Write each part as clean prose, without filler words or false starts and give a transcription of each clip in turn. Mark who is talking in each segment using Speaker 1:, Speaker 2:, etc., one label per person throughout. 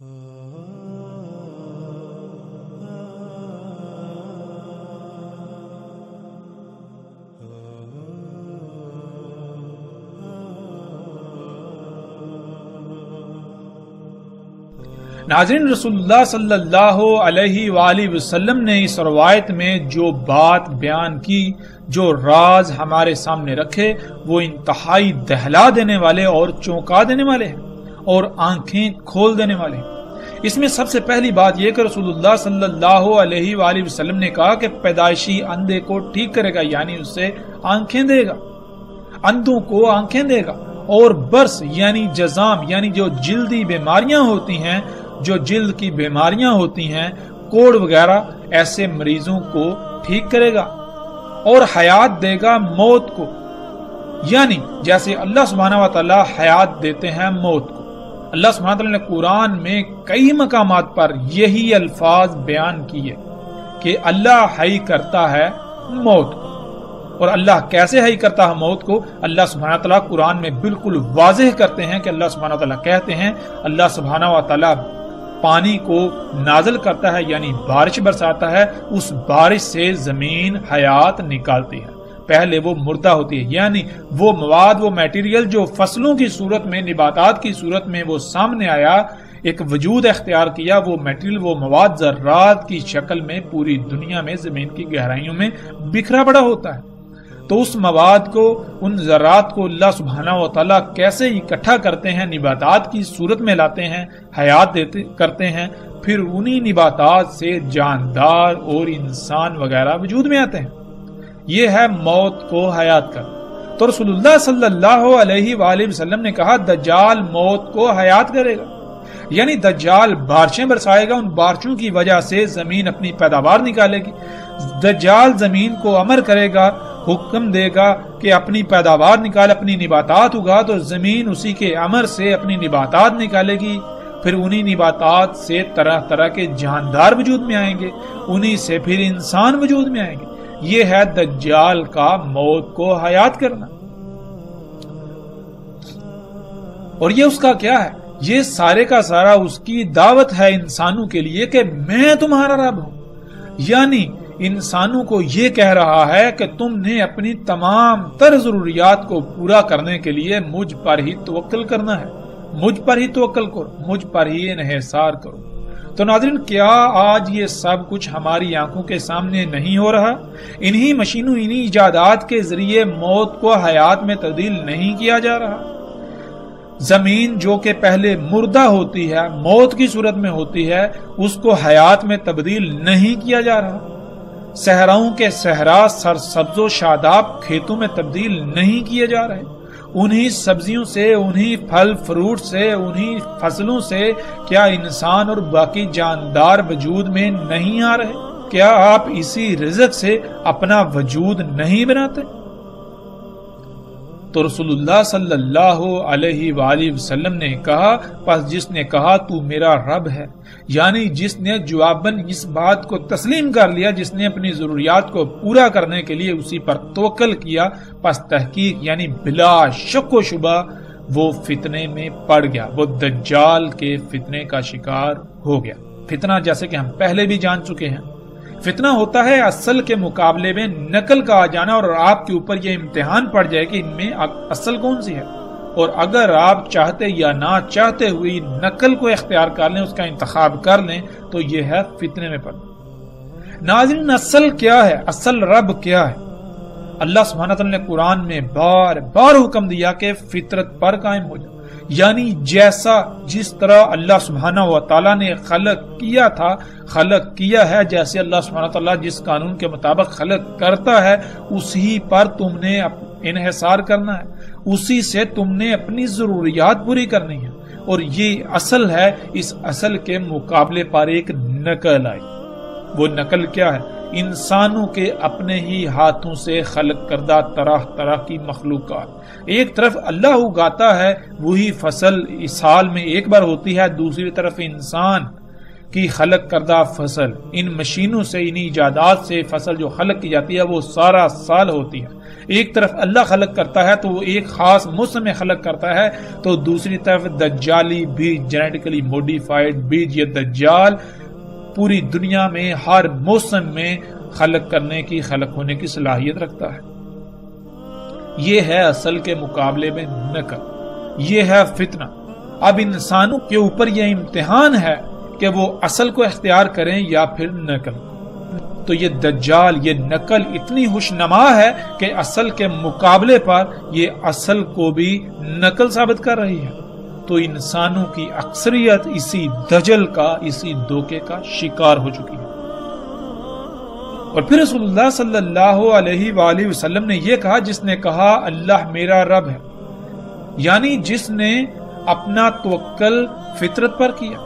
Speaker 1: ناظرین، رسول اللہ صلی اللہ علیہ وآلہ وسلم نے اس روایت میں جو بات بیان کی، جو راز ہمارے سامنے رکھے، وہ انتہائی دہلا دینے والے اور چونکا دینے والے ہیں اور آنکھیں کھول دینے والے ہیں۔ اس میں سب سے پہلی بات یہ کہ رسول اللہ صلی اللہ علیہ وآلہ وسلم نے کہا کہ پیدائشی اندھے کو ٹھیک کرے گا، یعنی اس سے آنکھیں دے گا، اندھوں کو آنکھیں دے گا، اور برس یعنی جزام یعنی جو جلدی بیماریاں ہوتی ہیں، جو جلد کی بیماریاں ہوتی ہیں، کوڑ وغیرہ، ایسے مریضوں کو ٹھیک کرے گا، اور حیات دے گا موت کو، یعنی جیسے اللہ سبحانہ و تعالی حیات دیتے ہیں موت کو۔ اللہ سبحانہ و تعالی نے قرآن میں کئی مقامات پر یہی الفاظ بیان کیے کہ اللہ حی کرتا ہے موت کو۔ اور اللہ کیسے حی کرتا ہے موت کو؟ اللہ سبحانہ و تعالی قرآن میں بالکل واضح کرتے ہیں کہ اللہ سبحانہ و تعالی کہتے ہیں، اللہ سبحانہ و تعالی پانی کو نازل کرتا ہے، یعنی بارش برساتا ہے، اس بارش سے زمین حیات نکالتی ہے۔ پہلے وہ مردہ ہوتی ہے، یعنی وہ مواد، وہ میٹیریل جو فصلوں کی صورت میں، نباتات کی صورت میں وہ سامنے آیا، ایک وجود اختیار کیا، وہ میٹیریل، وہ مواد ذرات کی شکل میں پوری دنیا میں زمین کی گہرائیوں میں بکھرا پڑا ہوتا ہے۔ تو اس مواد کو، ان ذرات کو اللہ سبحانہ و تعالیٰ کیسے اکٹھا کرتے ہیں، نباتات کی صورت میں لاتے ہیں، حیات کرتے ہیں، پھر انہی نباتات سے جاندار اور انسان وغیرہ وجود میں آتے ہیں۔ یہ ہے موت کو حیات کرنا۔ تو رسول اللہ صلی اللہ علیہ وآلہ وسلم نے کہا دجال موت کو حیات کرے گا، یعنی دجال بارشیں برسائے گا، ان بارشوں کی وجہ سے زمین اپنی پیداوار نکالے گی۔ دجال زمین کو امر کرے گا، حکم دے گا کہ اپنی پیداوار نکال، اپنی نباتات اگا، تو زمین اسی کے امر سے اپنی نباتات نکالے گی، پھر انہی نباتات سے طرح طرح کے جاندار وجود میں آئیں گے، انہی سے پھر انسان وجود میں آئیں گے۔ یہ ہے دجال کا موت کو حیات کرنا۔ اور یہ اس کا کیا ہے؟ یہ سارے کا سارا اس کی دعوت ہے انسانوں کے لیے کہ میں تمہارا رب ہوں، یعنی انسانوں کو یہ کہہ رہا ہے کہ تم نے اپنی تمام تر ضروریات کو پورا کرنے کے لیے مجھ پر ہی توکل کرنا ہے، مجھ پر ہی توکل کرو، مجھ پر ہی انحصار کرو۔ تو ناظرین، کیا آج یہ سب کچھ ہماری آنکھوں کے سامنے نہیں ہو رہا؟ انہی مشینوں، انہی ایجادات کے ذریعے موت کو حیات میں تبدیل نہیں کیا جا رہا؟ زمین جو کہ پہلے مردہ ہوتی ہے، موت کی صورت میں ہوتی ہے، اس کو حیات میں تبدیل نہیں کیا جا رہا؟ صحراؤں کے صحرا سرسبز و شاداب کھیتوں میں تبدیل نہیں کیے جا رہے؟ انہی سبزیوں سے، انہی پھل فروٹ سے، انہی فصلوں سے کیا انسان اور باقی جاندار وجود میں نہیں آ رہے؟ کیا آپ اسی رزق سے اپنا وجود نہیں بناتے؟ تو رسول اللہ صلی اللہ علیہ وآلہ وسلم نے کہا، پس جس نے کہا تو میرا رب ہے، یعنی جس نے جواباً اس بات کو تسلیم کر لیا، جس نے اپنی ضروریات کو پورا کرنے کے لیے اسی پر توکل کیا، پس تحقیق یعنی بلا شک و شبہ وہ فتنے میں پڑ گیا، وہ دجال کے فتنے کا شکار ہو گیا۔ فتنہ جیسے کہ ہم پہلے بھی جان چکے ہیں، فتنہ ہوتا ہے اصل کے مقابلے میں نقل کا آ جانا، اور آپ کے اوپر یہ امتحان پڑ جائے کہ ان میں اصل کون سی ہے، اور اگر آپ چاہتے یا نہ چاہتے ہوئی نقل کو اختیار کر لیں، اس کا انتخاب کر لیں، تو یہ ہے فتنے میں پڑنا۔ ناظرین، اصل کیا ہے؟ اصل رب کیا ہے؟ اللہ سبحانہ تعالی نے قرآن میں بار بار حکم دیا کہ فطرت پر قائم ہو جائے، یعنی جیسا جس طرح اللہ سبحانہ و تعالیٰ نے خلق کیا تھا، خلق کیا ہے، جیسے اللہ سبحانہ و تعالیٰ جس قانون کے مطابق خلق کرتا ہے، اسی پر تم نے انحصار کرنا ہے، اسی سے تم نے اپنی ضروریات پوری کرنی ہے۔ اور یہ اصل ہے، اس اصل کے مقابلے پر ایک نقل آئی۔ وہ نقل کیا ہے؟ انسانوں کے اپنے ہی ہاتھوں سے خلق کردہ طرح طرح کی مخلوقات۔ ایک طرف اللہ اگاتا ہے، وہی فصل سال میں ایک بار ہوتی ہے، دوسری طرف انسان کی خلق کردہ فصل، ان مشینوں سے، ان ایجادات سے فصل جو خلق کی جاتی ہے وہ سارا سال ہوتی ہے۔ ایک طرف اللہ خلق کرتا ہے تو وہ ایک خاص موسم میں خلق کرتا ہے، تو دوسری طرف دجالی بیج، جینیٹیکلی موڈیفائڈ بیج، یہ دجال پوری دنیا میں ہر موسم میں خلق ہونے کی صلاحیت رکھتا ہے۔ یہ ہے اصل کے مقابلے میں نقل، یہ ہے فتنہ۔ اب انسانوں کے اوپر یہ امتحان ہے کہ وہ اصل کو اختیار کریں یا پھر نقل۔ تو یہ دجال، یہ نقل اتنی خوشنما ہے کہ اصل کے مقابلے پر یہ اصل کو بھی نقل ثابت کر رہی ہے۔ تو انسانوں کی اکثریت اسی دجل کا، اسی دھوکے کا شکار ہو چکی ہے۔ اور پھر رسول اللہ صلی اللہ علیہ وآلہ وسلم نے یہ کہا، جس نے کہا اللہ میرا رب ہے، یعنی جس نے اپنا توکل فطرت پر کیا،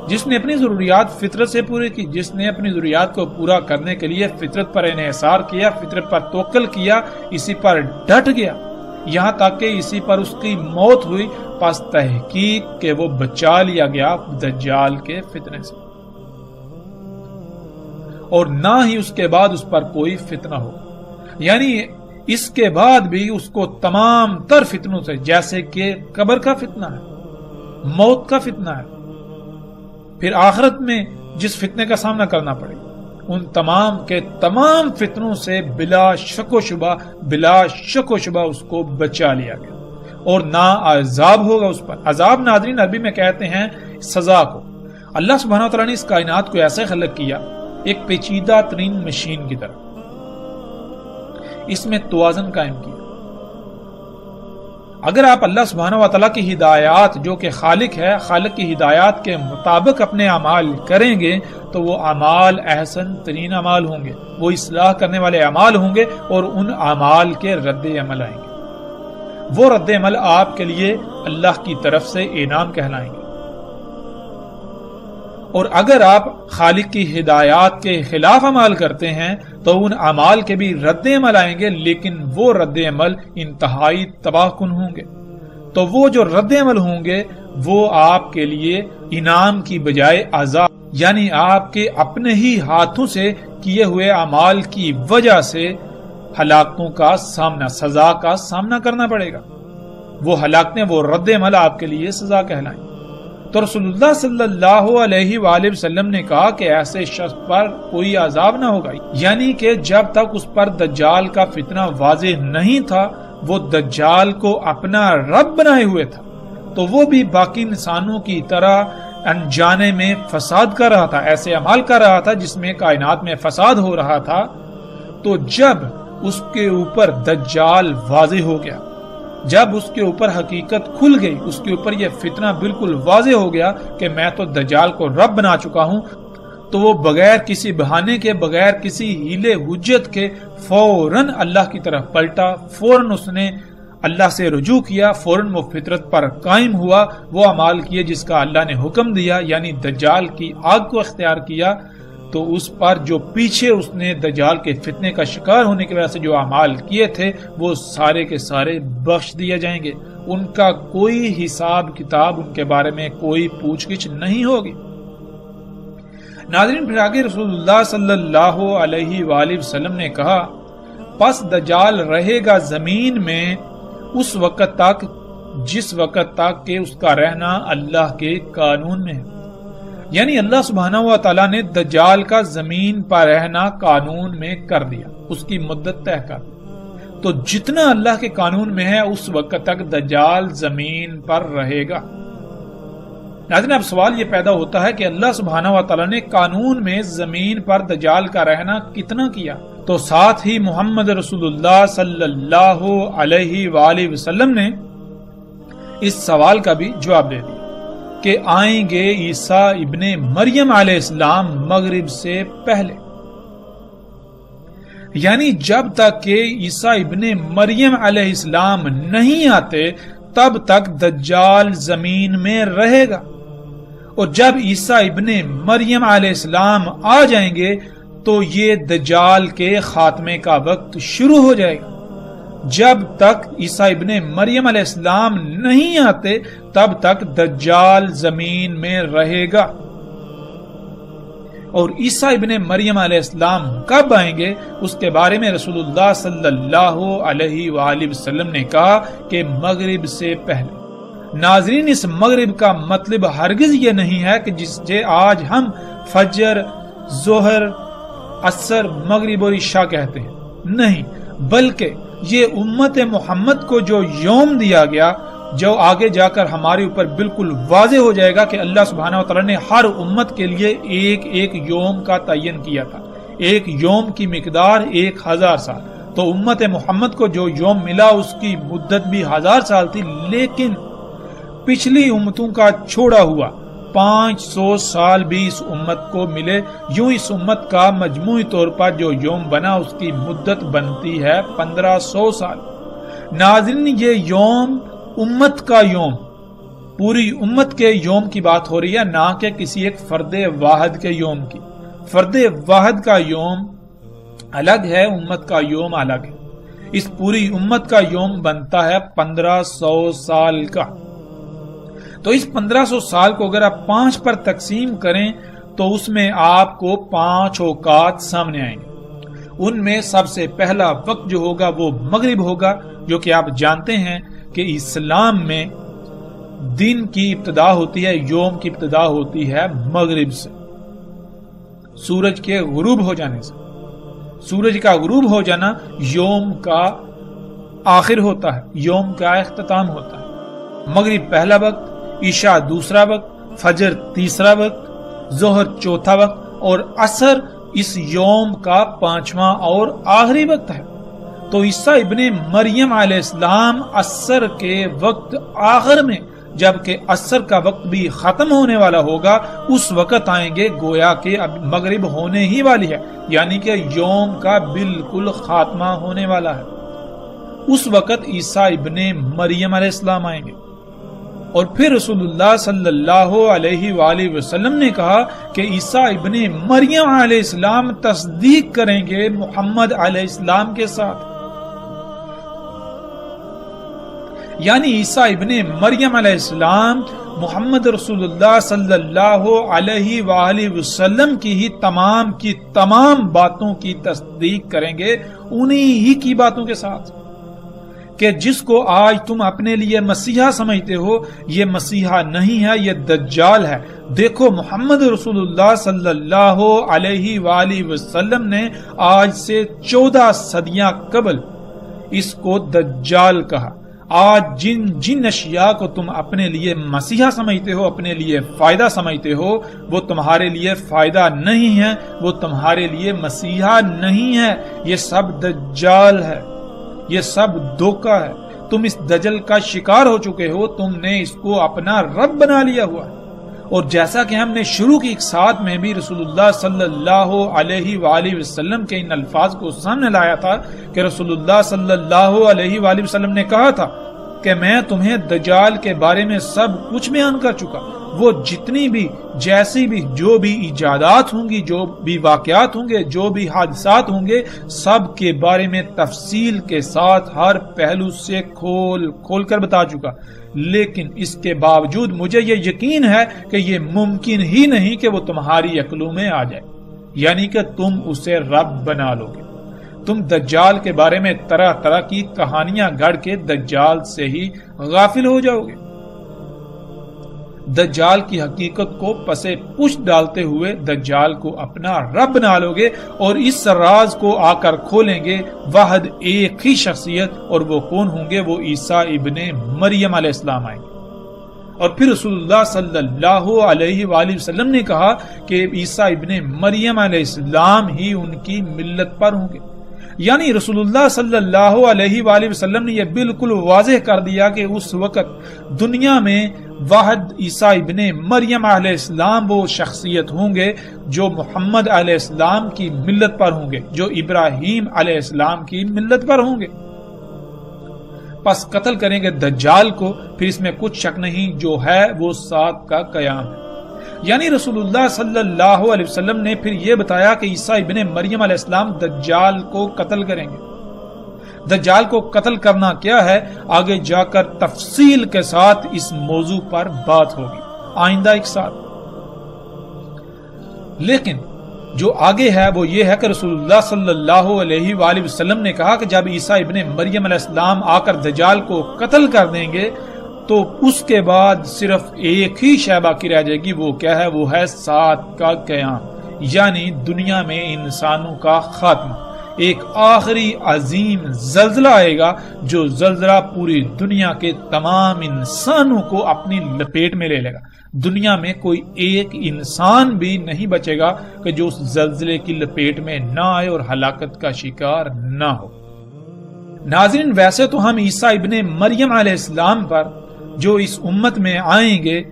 Speaker 1: جس نے اپنی ضروریات فطرت سے پوری کی، جس نے اپنی ضروریات کو پورا کرنے کے لیے فطرت پر انحصار کیا، فطرت پر توکل کیا، اسی پر ڈٹ گیا، یہاں تک کہ اسی پر اس کی موت ہوئی، پس تحقیق کہ وہ بچا لیا گیا دجال کے فتنے سے، اور نہ ہی اس کے بعد اس پر کوئی فتنہ ہو۔ یعنی اس کے بعد بھی اس کو تمام تر فتنوں سے، جیسے کہ قبر کا فتنہ ہے، موت کا فتنہ ہے، پھر آخرت میں جس فتنے کا سامنا کرنا پڑے، ان تمام کے تمام فتنوں سے بلا شک و شبہ اس کو بچا لیا گیا، اور نہ عذاب ہوگا اس پر۔ عذاب ناظرین عربی میں کہتے ہیں سزا کو۔ اللہ سبحانہ وتعالی نے اس کائنات کو ایسے خلق کیا، ایک پیچیدہ ترین مشین کی طرح، اس میں توازن قائم کیا۔ اگر آپ اللہ سبحانہ وتعالی کی ہدایات، جو کہ خالق ہے، خالق کی ہدایات کے مطابق اپنے اعمال کریں گے تو وہ اعمال احسن ترین اعمال ہوں گے، وہ اصلاح کرنے والے اعمال ہوں گے، اور ان اعمال کے رد عمل آئیں گے۔ وہ رد عمل آپ کے لیے اللہ کی طرف سے انعام کہلائیں گے۔ اور اگر آپ خالق کی ہدایات کے خلاف عمل کرتے ہیں تو ان اعمال کے بھی رد عمل آئیں گے، لیکن وہ رد عمل انتہائی تباہ کن ہوں گے۔ تو وہ جو رد عمل ہوں گے وہ آپ کے لیے انعام کی بجائے عذاب، یعنی آپ کے اپنے ہی ہاتھوں سے کیے ہوئے اعمال کی وجہ سے ہلاکتوں کا سامنا، سزا کا سامنا کرنا پڑے گا۔ وہ ہلاکتیں، وہ رد عمل آپ کے لیے سزا کہلائیں۔ تو رسول اللہ صلی اللہ علیہ وآلہ وسلم نے کہا کہ ایسے شخص پر کوئی عذاب نہ ہوگا، یعنی کہ جب تک اس پر دجال کا فتنہ واضح نہیں تھا، وہ دجال کو اپنا رب بنائے ہوئے تھا، تو وہ بھی باقی انسانوں کی طرح انجانے میں فساد کر رہا تھا، ایسے عمال کر رہا تھا جس میں کائنات میں فساد ہو رہا تھا۔ تو جب اس کے اوپر دجال واضح ہو گیا، جب اس کے اوپر حقیقت کھل گئی، اس کے اوپر یہ فتنہ بالکل واضح ہو گیا کہ میں تو دجال کو رب بنا چکا ہوں، تو وہ بغیر کسی بہانے کے، بغیر کسی ہیلے حجت کے فوراً اللہ کی طرف پلٹا، فوراً اس نے اللہ سے رجوع کیا، فوراً وہ فطرت پر قائم ہوا، وہ اعمال کیے جس کا اللہ نے حکم دیا، یعنی دجال کی آگ کو اختیار کیا۔ تو اس پر جو پیچھے اس نے دجال کے فتنے کا شکار ہونے کی وجہ سے جو اعمال کیے تھے وہ سارے کے سارے بخش دیے جائیں گے، ان کا کوئی حساب کتاب، ان کے بارے میں کوئی پوچھ گچھ نہیں ہوگی۔ ناظرین، پھر آگے رسول اللہ صلی اللہ علیہ وآلہ وسلم نے کہا، پس دجال رہے گا زمین میں اس وقت تک جس وقت تک کہ اس کا رہنا اللہ کے قانون میں ہے، یعنی اللہ سبحانہ و تعالیٰ نے دجال کا زمین پر رہنا قانون میں کر دیا، اس کی مدت طے کر دی۔ تو جتنا اللہ کے قانون میں ہے اس وقت تک دجال زمین پر رہے گا۔ ناظرین، اب سوال یہ پیدا ہوتا ہے کہ اللہ سبحانہ و تعالیٰ نے قانون میں زمین پر دجال کا رہنا کتنا کیا؟ تو ساتھ ہی محمد رسول اللہ صلی اللہ علیہ وآلہ وسلم نے اس سوال کا بھی جواب دے دیا کہ آئیں گے عیسیٰ ابن مریم علیہ السلام مغرب سے پہلے، یعنی جب تک کہ عیسیٰ ابن مریم علیہ السلام نہیں آتے تب تک دجال زمین میں رہے گا، اور جب عیسیٰ ابن مریم علیہ السلام آ جائیں گے تو یہ دجال کے خاتمے کا وقت شروع ہو جائے گا۔ جب تک عیسیٰ ابن مریم علیہ السلام نہیں آتے تب تک دجال زمین میں رہے گا، اور عیسیٰ ابن مریم علیہ السلام کب آئیں گے اس کے بارے میں رسول اللہ صلی اللہ علیہ وآلہ وسلم نے کہا کہ مغرب سے پہلے۔ ناظرین، اس مغرب کا مطلب ہرگز یہ نہیں ہے کہ جسے آج ہم فجر، ظہر، عصر، مغرب اور عشاء کہتے ہیں، نہیں، بلکہ یہ امت محمد کو جو یوم دیا گیا، جو آگے جا کر ہمارے اوپر بالکل واضح ہو جائے گا کہ اللہ سبحانہ وتعالی نے ہر امت کے لیے ایک ایک یوم کا تعین کیا تھا، ایک یوم کی مقدار 1000 سال۔ تو امت محمد کو جو یوم ملا اس کی مدت بھی 1000 سال تھی، لیکن پچھلی امتوں کا چھوڑا ہوا 500 سال بھی اس امت کو ملے۔ یوں اس امت کا مجموعی طور پر جو یوم بنا اس کی مدت بنتی ہے 1500 سال۔ ناظرین، یہ یوم امت کا یوم، پوری امت کے یوم کی بات ہو رہی ہے، نہ کہ کسی ایک فرد واحد کے یوم کی۔ فرد واحد کا یوم الگ ہے، امت کا یوم الگ ہے۔ اس پوری امت کا یوم بنتا ہے 1500 سال کا۔ تو اس 1500 سال کو اگر آپ 5 پر تقسیم کریں تو اس میں آپ کو 5 اوقات سامنے آئیں گے۔ ان میں سب سے پہلا وقت جو ہوگا وہ مغرب ہوگا، جو کہ آپ جانتے ہیں کہ اسلام میں دن کی ابتدا ہوتی ہے، یوم کی ابتدا ہوتی ہے مغرب سے، سورج کے غروب ہو جانے سے۔ سورج کا غروب ہو جانا یوم کا آخر ہوتا ہے، یوم کا اختتام ہوتا ہے۔ مغرب پہلا وقت، عشاء دوسرا وقت، فجر تیسرا وقت، ظہر چوتھا وقت اور عصر اس یوم کا 5واں اور آخری وقت ہے۔ تو عیسیٰ ابن مریم علیہ السلام عصر کے وقت آخر میں، جبکہ عصر کا وقت بھی ختم ہونے والا ہوگا، اس وقت آئیں گے گویا کہ اب مغرب ہونے ہی والی ہے، یعنی کہ یوم کا بالکل خاتمہ ہونے والا ہے۔ اس وقت عیسیٰ ابن مریم علیہ السلام آئیں گے۔ اور پھر رسول اللہ صلی اللہ علیہ وآلہ وسلم نے کہا کہ عیسیٰ ابن مریم علیہ السلام تصدیق کریں گے محمد علیہ السلام کے ساتھ، یعنی عیسیٰ ابن مریم علیہ السلام محمد رسول اللہ صلی اللہ علیہ وآلہ وسلم کی ہی تمام کی تمام باتوں کی تصدیق کریں گے، انہی ہی کی باتوں کے ساتھ، کہ جس کو آج تم اپنے لیے مسیحا سمجھتے ہو، یہ مسیحا نہیں ہے، یہ دجال ہے۔ دیکھو، محمد رسول اللہ صلی اللہ علیہ وآلہ وسلم نے آج سے 14 صدیاں قبل اس کو دجال کہا۔ آج جن اشیاء کو تم اپنے لیے مسیحا سمجھتے ہو، اپنے لیے فائدہ سمجھتے ہو، وہ تمہارے لیے فائدہ نہیں ہے، وہ تمہارے لیے مسیحا نہیں ہے، یہ سب دجال ہے، یہ سب دھوکہ ہے۔ تم اس دجل کا شکار ہو چکے ہو، تم نے اس کو اپنا رب بنا لیا ہوا۔ اور جیسا کہ ہم نے شروع کی اقصاد میں بھی رسول اللہ صلی اللہ علیہ وآلہ وسلم کے ان الفاظ کو سامنے لایا تھا کہ رسول اللہ صلی اللہ علیہ وآلہ وسلم نے کہا تھا کہ میں تمہیں دجال کے بارے میں سب کچھ بیان کر چکا، وہ جتنی بھی جیسی بھی جو بھی ایجادات ہوں گی، جو بھی واقعات ہوں گے، جو بھی حادثات ہوں گے، سب کے بارے میں تفصیل کے ساتھ ہر پہلو سے کھول کر بتا چکا۔ لیکن اس کے باوجود مجھے یہ یقین ہے کہ یہ ممکن ہی نہیں کہ وہ تمہاری عقلوں میں آ جائے، یعنی کہ تم اسے رب بنا لو گے۔ تم دجال کے بارے میں طرح طرح کی کہانیاں گڑھ کے دجال سے ہی غافل ہو جاؤ گے۔ دجال کی حقیقت کو پسے پشت ڈالتے ہوئے دجال کو اپنا رب بنا لو گے، اور اس راز کو آ کر کھولیں گے واحد ایک ہی شخصیت، اور وہ کون ہوں گے؟ وہ عیسیٰ ابن مریم علیہ السلام آئیں گے۔ اور پھر رسول اللہ صلی اللہ علیہ وآلہ وسلم نے کہا کہ عیسیٰ ابن مریم علیہ السلام ہی ان کی ملت پر ہوں گے، یعنی رسول اللہ صلی اللہ علیہ وآلہ وسلم نے یہ بالکل واضح کر دیا کہ اس وقت دنیا میں واحد عیسیٰ ابن مریم علیہ السلام وہ شخصیت ہوں گے جو محمد علیہ السلام کی ملت پر ہوں گے، جو ابراہیم علیہ السلام کی ملت پر ہوں گے۔ پس قتل کریں گے دجال کو، پھر اس میں کچھ شک نہیں، جو ہے وہ ساتھ کا قیام ہے۔ یعنی رسول اللہ صلی اللہ علیہ وسلم نے پھر یہ بتایا کہ عیسیٰ ابن مریم علیہ السلام دجال کو قتل کریں گے۔ دجال کو قتل کرنا کیا ہے، آگے جا کر تفصیل کے ساتھ اس موضوع پر بات ہوگی آئندہ ایک ساتھ۔ لیکن جو آگے ہے وہ یہ ہے کہ رسول اللہ صلی اللہ علیہ وآلہ وسلم نے کہا کہ جب عیسیٰ ابن مریم علیہ السلام آ کر دجال کو قتل کر دیں گے تو اس کے بعد صرف ایک ہی شے باقی رہ جائے گی، وہ کیا ہے؟ وہ ہے سات کا قیام، یعنی دنیا میں انسانوں کا خاتمہ۔ ایک آخری عظیم زلزلہ آئے گا جو زلزلہ پوری دنیا کے تمام انسانوں کو اپنی لپیٹ میں لے لے گا۔ دنیا میں کوئی ایک انسان بھی نہیں بچے گا کہ جو اس زلزلے کی لپیٹ میں نہ آئے اور ہلاکت کا شکار نہ ہو۔ ناظرین، ویسے تو ہم عیسیٰ ابن مریم علیہ السلام پر جو اس امت میں آئیں گے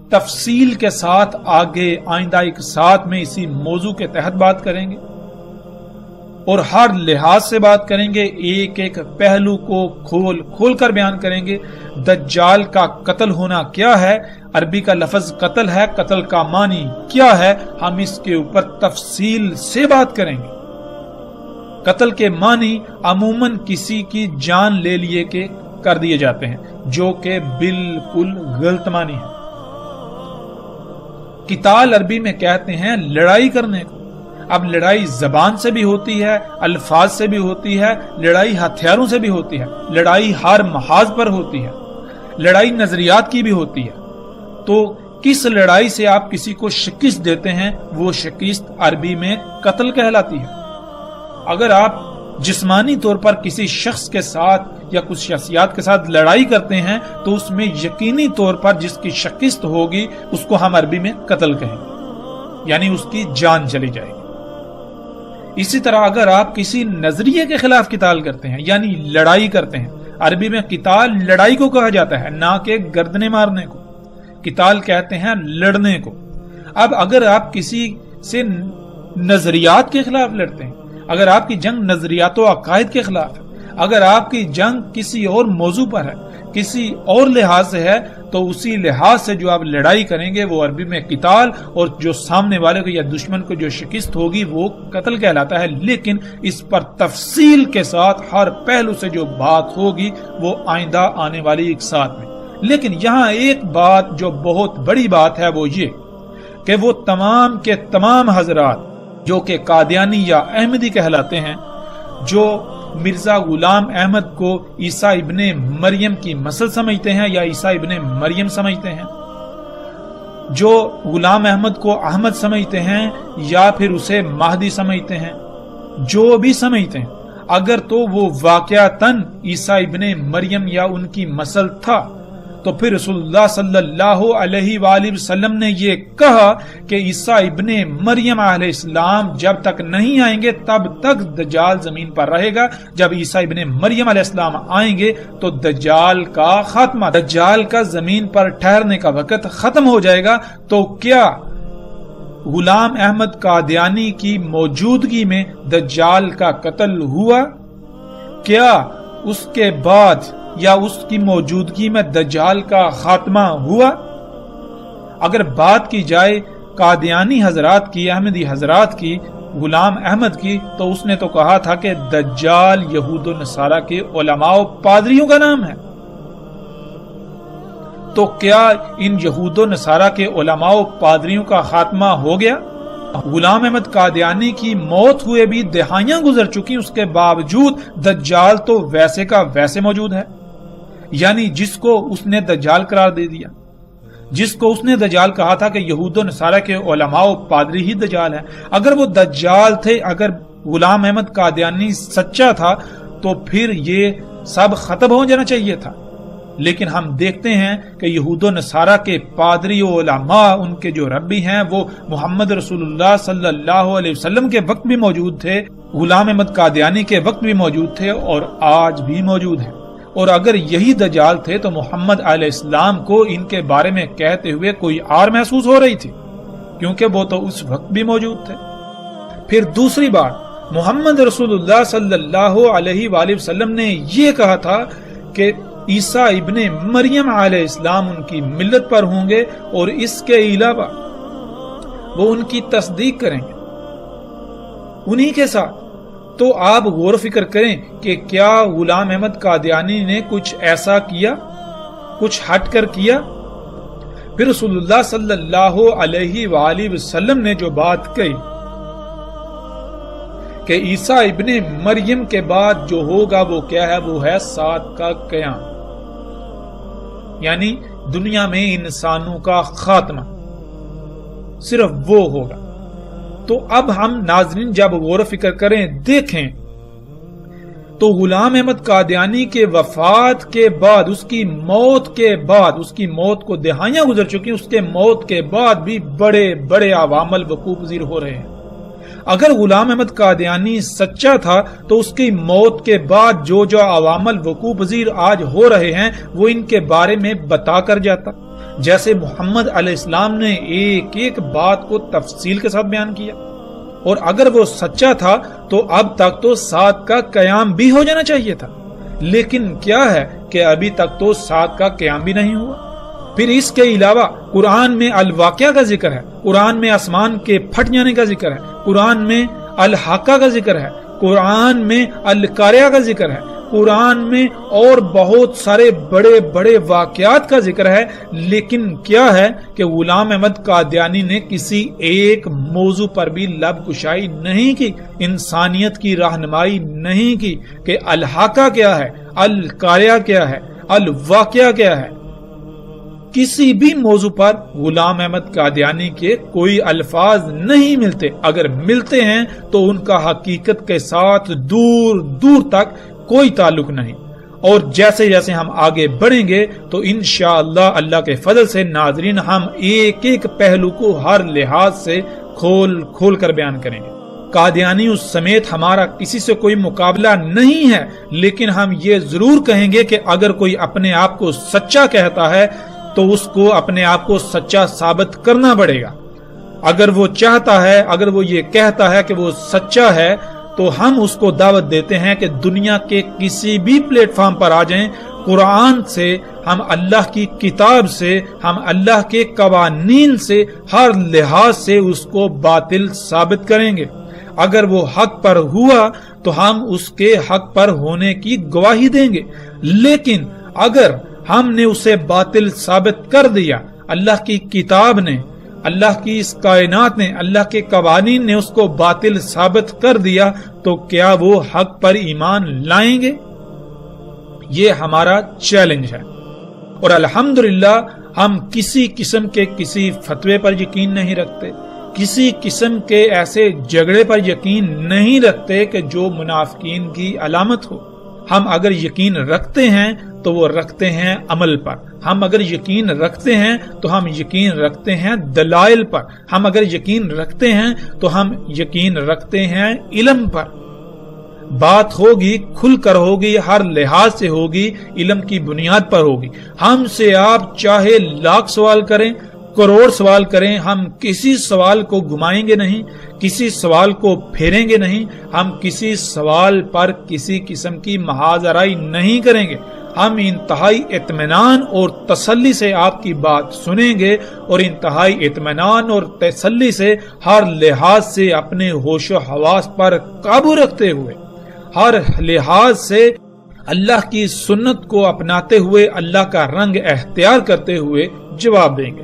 Speaker 1: تفصیل کے ساتھ آگے آئندہ ایک ساتھ میں اسی موضوع کے تحت بات کریں گے اور ہر لحاظ سے بات کریں گے، ایک ایک پہلو کو کھول کر بیان کریں گے۔ دجال کا قتل ہونا کیا ہے، عربی کا لفظ قتل ہے، قتل کا معنی کیا ہے، ہم اس کے اوپر تفصیل سے بات کریں گے۔ قتل کے معنی عموماً کسی کی جان لے لیے کے کر دیے جاتے ہیں، جو کہ بالکل غلط معنی ہے۔ قتال عربی میں کہتے ہیں لڑائی کرنے کو۔ اب لڑائی زبان سے بھی ہوتی ہے، الفاظ سے بھی ہوتی ہے، لڑائی ہتھیاروں سے بھی ہوتی ہے، لڑائی ہر محاذ پر ہوتی ہے، لڑائی نظریات کی بھی ہوتی ہے۔ تو کس لڑائی سے آپ کسی کو شکست دیتے ہیں وہ شکست عربی میں قتل کہلاتی ہے۔ اگر آپ جسمانی طور پر کسی شخص کے ساتھ یا کچھ شخصیات کے ساتھ لڑائی کرتے ہیں تو اس میں یقینی طور پر جس کی شکست ہوگی اس کو ہم عربی میں قتل کہیں گے، یعنی اس کی جان چلی جائے گی۔ اسی طرح اگر آپ کسی نظریے کے خلاف قتال کرتے ہیں یعنی لڑائی کرتے ہیں، عربی میں قتال لڑائی کو کہا جاتا ہے، نہ کہ گردنے مارنے کو۔ قتال کہتے ہیں لڑنے کو۔ اب اگر آپ کسی سے نظریات کے خلاف لڑتے ہیں، اگر آپ کی جنگ نظریات و عقائد کے خلاف ہے، اگر آپ کی جنگ کسی اور موضوع پر ہے، کسی اور لحاظ سے ہے، تو اسی لحاظ سے جو آپ لڑائی کریں گے وہ عربی میں قتال، اور جو سامنے والے کو یا دشمن کو جو شکست ہوگی وہ قتل کہلاتا ہے۔ لیکن اس پر تفصیل کے ساتھ ہر پہلو سے جو بات ہوگی وہ آئندہ آنے والی ایک ساتھ میں۔ لیکن یہاں ایک بات جو بہت بڑی بات ہے وہ یہ کہ وہ تمام کے تمام حضرات جو کہ قادیانی یا احمدی کہلاتے ہیں، جو مرزا غلام احمد کو عیسیٰ ابن مریم کی نسل سمجھتے ہیں یا عیسیٰ ابن مریم سمجھتے ہیں، جو غلام احمد کو احمد سمجھتے ہیں یا پھر اسے مہدی سمجھتے ہیں، جو بھی سمجھتے ہیں، اگر تو وہ واقعتاً عیسیٰ ابن مریم یا ان کی نسل تھا تو پھر رسول اللہ صلی اللہ علیہ وآلہ وسلم نے یہ کہا کہ عیسیٰ ابن مریم علیہ السلام جب تک نہیں آئیں گے تب تک دجال زمین پر رہے گا۔ جب عیسیٰ ابن مریم علیہ السلام آئیں گے تو دجال کا خاتمہ، دجال کا زمین پر ٹھہرنے کا وقت ختم ہو جائے گا۔ تو کیا غلام احمد قادیانی کی موجودگی میں دجال کا قتل ہوا؟ کیا اس کے بعد یا اس کی موجودگی میں دجال کا خاتمہ ہوا؟ اگر بات کی جائے قادیانی حضرات کی، احمدی حضرات کی، غلام احمد کی، تو اس نے تو کہا تھا کہ دجال یہود و نصارہ کے علماء و پادریوں کا نام ہے۔ تو کیا ان یہود و نصارہ کے علماء و پادریوں کا خاتمہ ہو گیا؟ غلام احمد قادیانی کی موت ہوئے بھی دہائیاں گزر چکی، اس کے باوجود دجال تو ویسے کا ویسے موجود ہے۔ یعنی جس کو اس نے دجال قرار دے دیا، جس کو اس نے دجال کہا تھا کہ یہود و نصارہ کے علماء و پادری ہی دجال ہیں، اگر وہ دجال تھے، اگر غلام احمد قادیانی سچا تھا تو پھر یہ سب ختم ہو جانا چاہیے تھا۔ لیکن ہم دیکھتے ہیں کہ یہود و نصارہ کے پادری و علماء، ان کے جو ربی ہیں، وہ محمد رسول اللہ صلی اللہ علیہ وسلم کے وقت بھی موجود تھے، غلام احمد قادیانی کے وقت بھی موجود تھے اور آج بھی موجود ہیں۔ اور اگر یہی دجال تھے تو محمد علیہ السلام کو ان کے بارے میں کہتے ہوئے کوئی آر محسوس ہو رہی تھی، کیونکہ وہ تو اس وقت بھی موجود تھے۔ پھر دوسری بات، محمد رسول اللہ صلی اللہ علیہ وآلہ وسلم نے یہ کہا تھا کہ عیسیٰ ابن مریم علیہ السلام ان کی ملت پر ہوں گے اور اس کے علاوہ وہ ان کی تصدیق کریں گے انہی کے ساتھ۔ تو آپ غور و فکر کریں کہ کیا غلام احمد قادیانی نے کچھ ایسا کیا، کچھ ہٹ کر کیا؟ پھر رسول اللہ صلی اللہ علیہ وآلہ وسلم نے جو بات کہی کہ عیسیٰ ابن مریم کے بعد جو ہوگا وہ کیا ہے؟ وہ ہے سات کا قیام، یعنی دنیا میں انسانوں کا خاتمہ صرف وہ ہوگا۔ تو اب ہم ناظرین جب غور و فکر کریں، دیکھیں تو غلام احمد قادیانی کے وفات کے بعد، اس کی موت کے بعد، اس کی موت کو دہائیاں گزر چکی، اس کے موت کے بعد بھی بڑے بڑے عوامل وقوع پذیر ہو رہے ہیں۔ اگر غلام احمد قادیانی سچا تھا تو اس کی موت کے بعد جو جو عوامل وقوع پذیر آج ہو رہے ہیں وہ ان کے بارے میں بتا کر جاتا، جیسے محمد علیہ السلام نے ایک ایک بات کو تفصیل کے ساتھ بیان کیا۔ اور اگر وہ سچا تھا تو اب تک تو سات کا قیام بھی ہو جانا چاہیے تھا، لیکن کیا ہے کہ ابھی تک تو سات کا قیام بھی نہیں ہوا۔ پھر اس کے علاوہ قرآن میں الواقعہ کا ذکر ہے، قرآن میں آسمان کے پھٹ جانے کا ذکر ہے، قرآن میں الحاقہ کا ذکر ہے، قرآن میں القاریہ کا ذکر ہے، قرآن میں اور بہت سارے بڑے بڑے واقعات کا ذکر ہے، لیکن کیا ہے کہ غلام احمد قادیانی نے کسی ایک موضوع پر بھی لب کشائی نہیں کی، انسانیت کی رہنمائی نہیں کی کہ الحاقہ کیا ہے، القاریہ کیا ہے، الواقعہ کیا ہے۔ کسی بھی موضوع پر غلام احمد قادیانی کے کوئی الفاظ نہیں ملتے، اگر ملتے ہیں تو ان کا حقیقت کے ساتھ دور دور تک کوئی تعلق نہیں۔ اور جیسے جیسے ہم آگے بڑھیں گے تو انشاءاللہ اللہ کے فضل سے ناظرین ہم ایک ایک پہلو کو ہر لحاظ سے کھول کھول کر بیان کریں گے۔ قادیانی اس سمیت ہمارا کسی سے کوئی مقابلہ نہیں ہے، لیکن ہم یہ ضرور کہیں گے کہ اگر کوئی اپنے آپ کو سچا کہتا ہے تو اس کو اپنے آپ کو سچا ثابت کرنا پڑے گا۔ اگر وہ چاہتا ہے، اگر وہ یہ کہتا ہے کہ وہ سچا ہے، تو ہم اس کو دعوت دیتے ہیں کہ دنیا کے کسی بھی پلیٹ فارم پر آ جائیں، قرآن سے، ہم اللہ کی کتاب سے، ہم اللہ کے قوانین سے، ہر لحاظ سے اس کو باطل ثابت کریں گے۔ اگر وہ حق پر ہوا تو ہم اس کے حق پر ہونے کی گواہی دیں گے، لیکن اگر ہم نے اسے باطل ثابت کر دیا، اللہ کی کتاب نے، اللہ کی اس کائنات نے، اللہ کے قوانین نے اس کو باطل ثابت کر دیا، تو کیا وہ حق پر ایمان لائیں گے؟ یہ ہمارا چیلنج ہے۔ اور الحمدللہ ہم کسی قسم کے کسی فتوے پر یقین نہیں رکھتے، کسی قسم کے ایسے جھگڑے پر یقین نہیں رکھتے کہ جو منافقین کی علامت ہو۔ ہم اگر یقین رکھتے ہیں تو وہ رکھتے ہیں عمل پر، ہم اگر یقین رکھتے ہیں تو ہم یقین رکھتے ہیں دلائل پر، ہم اگر یقین رکھتے ہیں تو ہم یقین رکھتے ہیں علم پر۔ بات ہوگی کھل کر ہوگی، ہر لحاظ سے ہوگی، علم کی بنیاد پر ہوگی۔ ہم سے آپ چاہے لاکھ سوال کریں، کروڑ سوال کریں، ہم کسی سوال کو گھمائیں گے نہیں، کسی سوال کو پھیریں گے نہیں، ہم کسی سوال پر کسی قسم کی محاذ آرائی نہیں کریں گے۔ ہم انتہائی اطمینان اور تسلی سے آپ کی بات سنیں گے، اور انتہائی اطمینان اور تسلی سے ہر لحاظ سے اپنے ہوش و حواس پر قابو رکھتے ہوئے، ہر لحاظ سے اللہ کی سنت کو اپناتے ہوئے، اللہ کا رنگ اختیار کرتے ہوئے جواب دیں گے۔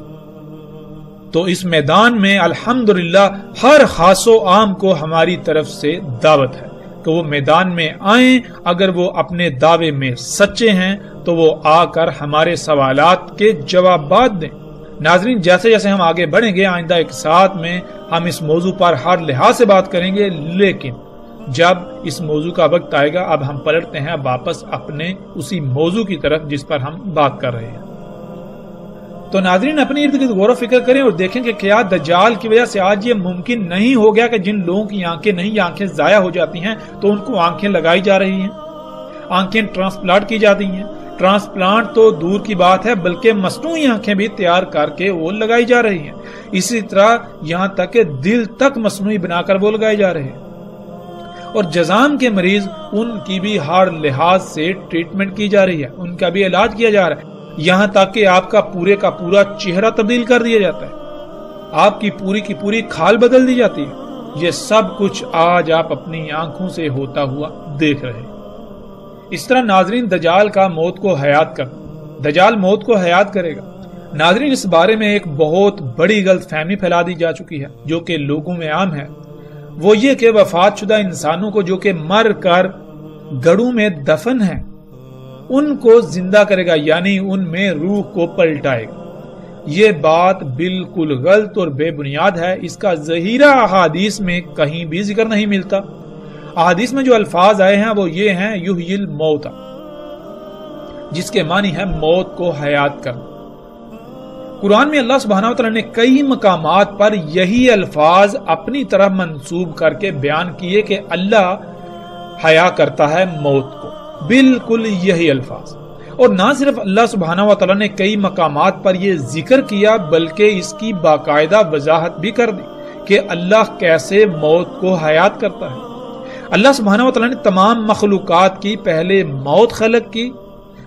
Speaker 1: تو اس میدان میں الحمدللہ ہر خاص و عام کو ہماری طرف سے دعوت ہے کہ وہ میدان میں آئیں۔ اگر وہ اپنے دعوے میں سچے ہیں تو وہ آ کر ہمارے سوالات کے جوابات دیں۔ ناظرین جیسے جیسے ہم آگے بڑھیں گے، آئندہ ایک ساتھ میں ہم اس موضوع پر ہر لحاظ سے بات کریں گے، لیکن جب اس موضوع کا وقت آئے گا اب ہم پلٹتے ہیں واپس اپنے اسی موضوع کی طرف جس پر ہم بات کر رہے ہیں۔ تو ناظرین اپنے ارد گرد غور و فکر کریں اور دیکھیں کہ کیا دجال کی وجہ سے آج یہ ممکن نہیں ہو گیا کہ جن لوگوں کی آنکھیں نہیں، آنکھیں ضائع ہو جاتی ہیں تو ان کو آنکھیں لگائی جا رہی ہیں، آنکھیں ٹرانسپلانٹ کی جاتی ہیں۔ ٹرانسپلانٹ تو دور کی بات ہے، بلکہ مصنوعی آنکھیں بھی تیار کر کے وہ لگائی جا رہی ہیں۔ اسی طرح یہاں تک کہ دل تک مصنوعی بنا کر وہ لگائے جا رہے ہیں۔ اور جذام کے مریض، ان کی بھی ہر لحاظ سے ٹریٹمنٹ کی جا رہی ہے، ان کا بھی علاج کیا جا رہا ہے، یہاں تک کہ آپ کا پورا چہرہ تبدیل کر دیا جاتا ہے، آپ کی پوری کھال بدل دی جاتی ہے۔ یہ سب کچھ آج آپ اپنی آنکھوں سے ہوتا ہوا دیکھ رہے ہیں۔ اس طرح ناظرین دجال کا موت کو حیات کر، دجال موت کو حیات کرے گا۔ ناظرین اس بارے میں ایک بہت بڑی غلط فہمی پھیلا دی جا چکی ہے جو کہ لوگوں میں عام ہے۔ وہ یہ کہ وفات شدہ انسانوں کو جو کہ مر کر گڑوں میں دفن ہیں ان کو زندہ کرے گا، یعنی ان میں روح کو پلٹائے گا۔ یہ بات بالکل غلط اور بے بنیاد ہے، اس کا ذخیرہ احادیث میں کہیں بھی ذکر نہیں ملتا۔ احادیث میں جو الفاظ آئے ہیں وہ یہ ہیں یحیی الموت، جس کے معنی ہے موت کو حیات کرنا۔ قرآن میں اللہ سبحانہ و تعالیٰ نے کئی مقامات پر یہی الفاظ اپنی طرف منسوب کر کے بیان کیے کہ اللہ حیا کرتا ہے موت کو، بالکل یہی الفاظ۔ اور نہ صرف اللہ سبحانہ و تعالیٰ نے کئی مقامات پر یہ ذکر کیا بلکہ اس کی باقاعدہ وضاحت بھی کر دی کہ اللہ کیسے موت کو حیات کرتا ہے۔ اللہ سبحانہ و تعالیٰ نے تمام مخلوقات کی پہلے موت خلق کی۔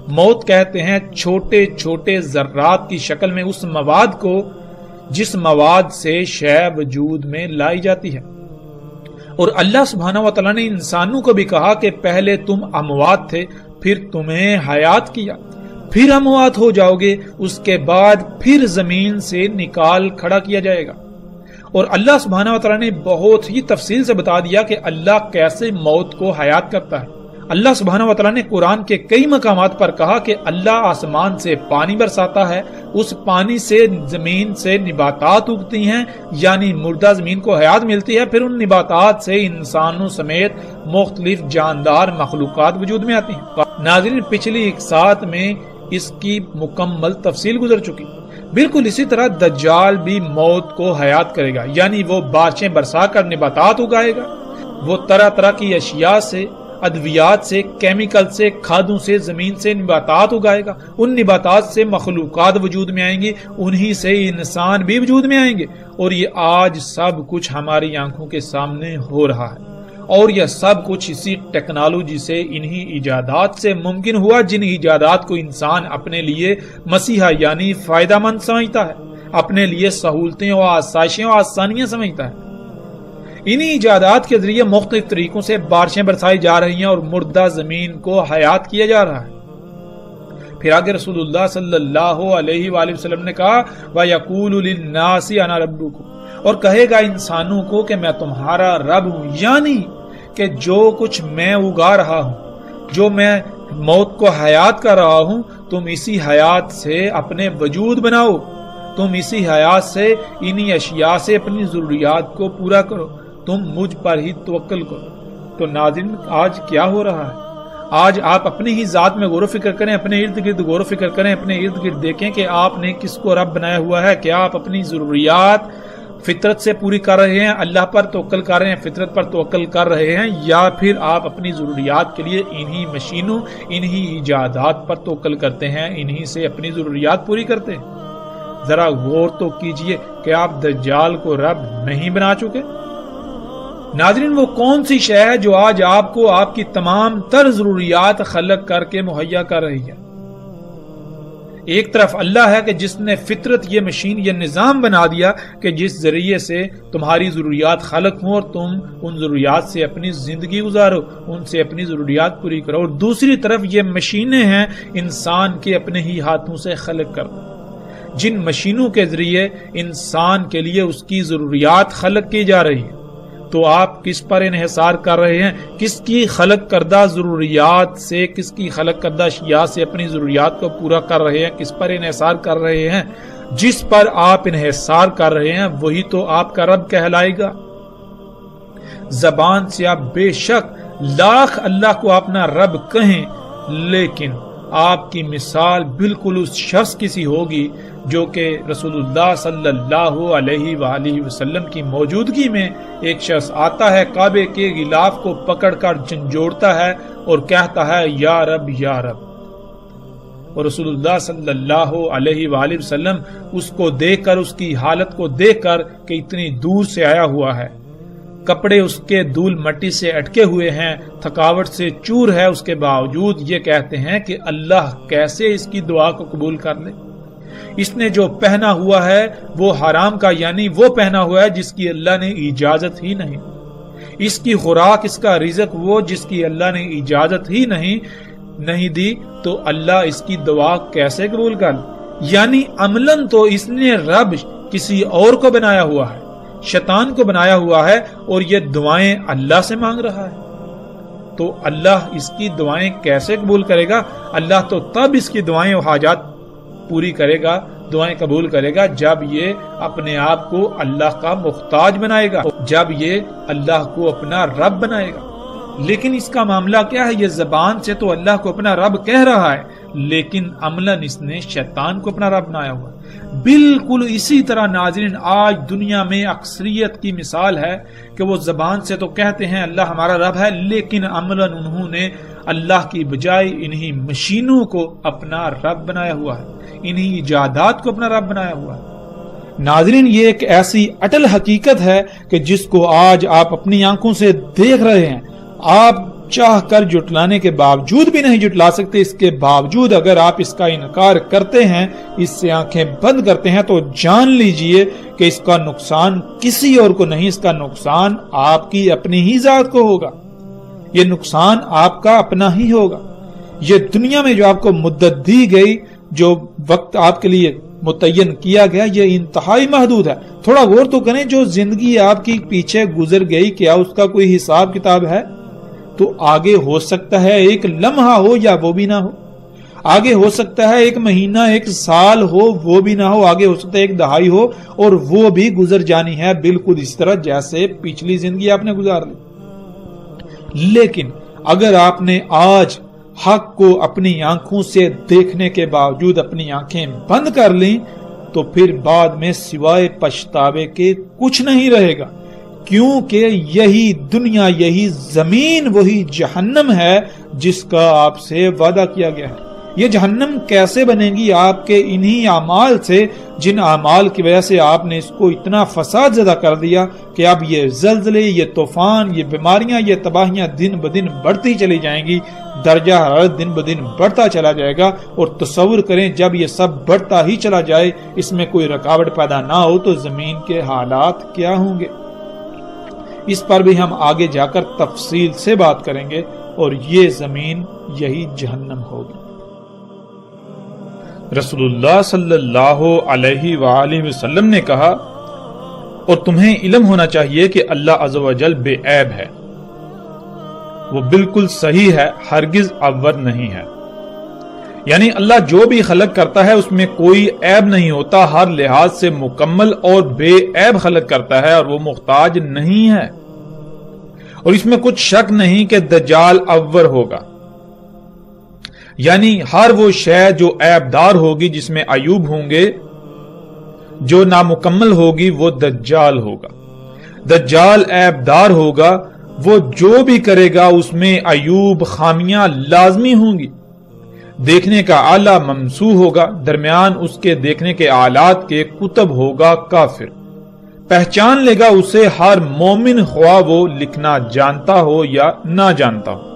Speaker 1: موت کہتے ہیں چھوٹے چھوٹے ذرات کی شکل میں اس مواد کو جس مواد سے شے وجود میں لائی جاتی ہے۔ اور اللہ سبحانہ و تعالیٰ نے انسانوں کو بھی کہا کہ پہلے تم اموات تھے، پھر تمہیں حیات کیا، پھر اموات ہو جاؤ گے، اس کے بعد پھر زمین سے نکال کھڑا کیا جائے گا۔ اور اللہ سبحانہ و تعالیٰ نے بہت ہی تفصیل سے بتا دیا کہ اللہ کیسے موت کو حیات کرتا ہے۔ اللہ سبحانہ و تعالیٰ نے قرآن کے کئی مقامات پر کہا کہ اللہ آسمان سے پانی برساتا ہے، اس پانی سے زمین سے نباتات اگتی ہیں، یعنی مردہ زمین کو حیات ملتی ہے، پھر ان نباتات سے انسانوں سمیت مختلف جاندار مخلوقات وجود میں آتی ہیں۔ ناظرین، پچھلی ایک ساتھ میں اس کی مکمل تفصیل گزر چکی۔ بالکل اسی طرح دجال بھی موت کو حیات کرے گا، یعنی وہ بارشیں برسا کر نباتات اگائے گا، وہ طرح طرح کی اشیاء سے، ادویات سے، کیمیکل سے، کھادوں سے، زمین سے نباتات اگائے گا۔ ان نباتات سے مخلوقات وجود میں آئیں گی، انہی سے انسان بھی وجود میں آئیں گے۔ اور یہ آج سب کچھ ہماری آنکھوں کے سامنے ہو رہا ہے، اور یہ سب کچھ اسی ٹیکنالوجی سے، انہی ایجادات سے ممکن ہوا جن ایجادات کو انسان اپنے لیے مسیحا یعنی فائدہ مند سمجھتا ہے، اپنے لیے سہولتیں اور آسائشیں اور آسانیاں سمجھتا ہے۔ انہی ایجادات کے ذریعے مختلف طریقوں سے بارشیں برسائی جا رہی ہیں اور مردہ زمین کو حیات کیا جا رہا ہے۔ پھر آگے رسول اللہ صلی اللہ علیہ وآلہ وسلم نے کہا وَيَقُولُ لِلنَّاسِ أَنَا رَبُّكُمْ، اور کہے گا انسانوں کو کہ میں تمہارا رب ہوں، یعنی کہ جو کچھ میں اگا رہا ہوں، جو میں موت کو حیات کر رہا ہوں، تم اسی حیات سے اپنے وجود بناؤ، تم اسی حیات سے، انہی اشیاء سے اپنی ضروریات کو پورا کرو، تم مجھ پر ہی توکل کرو۔ تو ناظرین، آج کیا ہو رہا ہے؟ آج آپ اپنی ہی ذات میں غور و فکر کریں، اپنے ارد گرد غور و فکر کریں، اپنے ارد گرد دیکھیں کہ آپ نے کس کو رب بنایا ہوا ہے۔ کیا آپ اپنی ضروریات فطرت سے پوری کر رہے ہیں، اللہ پر توکل کر رہے ہیں، فطرت پر توکل کر رہے ہیں، یا پھر آپ اپنی ضروریات کے لیے انہی مشینوں، انہی ایجادات پر توکل کرتے ہیں، انہی سے اپنی ضروریات پوری کرتے ہیں؟ ذرا غور تو کیجئے کہ آپ دجال کو رب نہیں بنا چکے۔ ناظرین، وہ کون سی شے ہے جو آج آپ کو آپ کی تمام تر ضروریات خلق کر کے مہیا کر رہی ہے؟ ایک طرف اللہ ہے کہ جس نے فطرت، یہ مشین، یہ نظام بنا دیا کہ جس ذریعے سے تمہاری ضروریات خلق ہوں اور تم ان ضروریات سے اپنی زندگی گزارو، ان سے اپنی ضروریات پوری کرو۔ اور دوسری طرف یہ مشینیں ہیں انسان کے اپنے ہی ہاتھوں سے خلق کر، جن مشینوں کے ذریعے انسان کے لیے اس کی ضروریات خلق کی جا رہی ہے۔ تو آپ کس پر انحصار کر رہے ہیں؟ کس کی خلق کردہ ضروریات سے، کس کی خلق کردہ اشیاء سے اپنی ضروریات کو پورا کر رہے ہیں؟ کس پر انحصار کر رہے ہیں؟ جس پر آپ انحصار کر رہے ہیں وہی تو آپ کا رب کہلائے گا۔ زبان سے آپ بے شک لاکھ اللہ کو اپنا رب کہیں، لیکن آپ کی مثال بالکل اس شخص کی سی ہوگی جو کہ رسول اللہ صلی اللہ علیہ وآلہ وسلم کی موجودگی میں ایک شخص آتا ہے، کعبے کے غلاف کو پکڑ کر جھنجھوڑتا ہے اور کہتا ہے یا رب یا رب، اور رسول اللہ صلی اللہ علیہ وآلہ وسلم اس کو دیکھ کر، اس کی حالت کو دیکھ کر کہ اتنی دور سے آیا ہوا ہے، کپڑے اس کے دھول مٹی سے اٹکے ہوئے ہیں، تھکاوٹ سے چور ہے، اس کے باوجود یہ کہتے ہیں کہ اللہ کیسے اس کی دعا کو قبول کر لے۔ اس نے جو پہنا ہوا ہے وہ حرام کا، یعنی وہ پہنا ہوا ہے جس کی اللہ نے اجازت ہی نہیں، اس کی خوراک، اس کا رزق وہ جس کی اللہ نے اجازت ہی نہیں دی، تو اللہ اس کی دعا کیسے قبول کر لے؟ یعنی عملاً تو اس نے رب کسی اور کو بنایا ہوا ہے، شیطان کو بنایا ہوا ہے اور یہ دعائیں اللہ سے مانگ رہا ہے، تو اللہ اس کی دعائیں کیسے قبول کرے گا؟ اللہ تو تب اس کی دعائیں و حاجات پوری کرے گا، دعائیں قبول کرے گا، جب یہ اپنے آپ کو اللہ کا محتاج بنائے گا، جب یہ اللہ کو اپنا رب بنائے گا۔ لیکن اس کا معاملہ کیا ہے؟ یہ زبان سے تو اللہ کو اپنا رب کہہ رہا ہے، لیکن عملاً اس نے شیطان کو اپنا رب بنایا ہوا۔ بالکل اسی طرح ناظرین آج دنیا میں اکثریت کی مثال ہے کہ وہ زبان سے تو کہتے ہیں اللہ ہمارا رب ہے، لیکن عملاً انہوں نے اللہ کی بجائے انہی مشینوں کو اپنا رب بنایا ہوا ہے، انہی ایجادات کو اپنا رب بنایا ہوا ہے۔ ناظرین یہ ایک ایسی اٹل حقیقت ہے کہ جس کو آج آپ اپنی آنکھوں سے دیکھ رہے ہیں، آپ چاہ کر جٹلانے کے باوجود بھی نہیں جٹلا سکتے۔ اس کے باوجود اگر آپ اس کا انکار کرتے ہیں، اس سے آنکھیں بند کرتے ہیں، تو جان لیجئے کہ اس کا نقصان کسی اور کو نہیں، اس کا نقصان آپ کی اپنی ہی ذات کو ہوگا، یہ نقصان آپ کا اپنا ہی ہوگا۔ یہ دنیا میں جو آپ کو مدت دی گئی، جو وقت آپ کے لیے متعین کیا گیا، یہ انتہائی محدود ہے۔ تھوڑا غور تو کریں، جو زندگی آپ کی پیچھے گزر گئی، کیا اس کا کوئی حساب کتاب ہے؟ تو آگے ہو سکتا ہے ایک لمحہ ہو یا وہ بھی نہ ہو، آگے ہو سکتا ہے ایک مہینہ، ایک سال ہو، وہ بھی نہ ہو، آگے ہو سکتا ہے ایک دہائی ہو، اور وہ بھی گزر جانی ہے، بالکل اس طرح جیسے پچھلی زندگی آپ نے گزار لی۔ لیکن اگر آپ نے آج حق کو اپنی آنکھوں سے دیکھنے کے باوجود اپنی آنکھیں بند کر لیں، تو پھر بعد میں سوائے پچھتاوے کے کچھ نہیں رہے گا، کیونکہ یہی دنیا، یہی زمین وہی جہنم ہے جس کا آپ سے وعدہ کیا گیا ہے۔ یہ جہنم کیسے بنے گی؟ آپ کے انہی اعمال سے، جن اعمال کی وجہ سے آپ نے اس کو اتنا فساد زدہ کر دیا کہ اب یہ زلزلے، یہ طوفان، یہ بیماریاں، یہ تباہیاں دن بدن بڑھتی چلی جائیں گی، درجہ حرارت دن بدن بڑھتا چلا جائے گا۔ اور تصور کریں جب یہ سب بڑھتا ہی چلا جائے، اس میں کوئی رکاوٹ پیدا نہ ہو، تو زمین کے حالات کیا ہوں گے؟ اس پر بھی ہم آگے جا کر تفصیل سے بات کریں گے، اور یہ زمین یہی جہنم ہوگی۔ رسول اللہ صلی اللہ علیہ وآلہ وسلم نے کہا، اور تمہیں علم ہونا چاہیے کہ اللہ عز و جل بے عیب ہے، وہ بالکل صحیح ہے، ہرگز عور نہیں ہے۔ یعنی اللہ جو بھی خلق کرتا ہے اس میں کوئی عیب نہیں ہوتا، ہر لحاظ سے مکمل اور بے عیب خلق کرتا ہے، اور وہ محتاج نہیں ہے۔ اور اس میں کچھ شک نہیں کہ دجال عور ہوگا، یعنی ہر وہ شے جو عیب دار ہوگی، جس میں عیوب ہوں گے، جو نامکمل ہوگی، وہ دجال ہوگا۔ دجال عیب دار ہوگا، وہ جو بھی کرے گا اس میں عیوب، خامیاں لازمی ہوں گی۔ دیکھنے کا آلہ ممسوح ہوگا، درمیان اس کے دیکھنے کے آلات کے کتب ہوگا کافر۔ پہچان لے گا اسے ہر مومن، خواہ وہ لکھنا جانتا ہو یا نہ جانتا ہو۔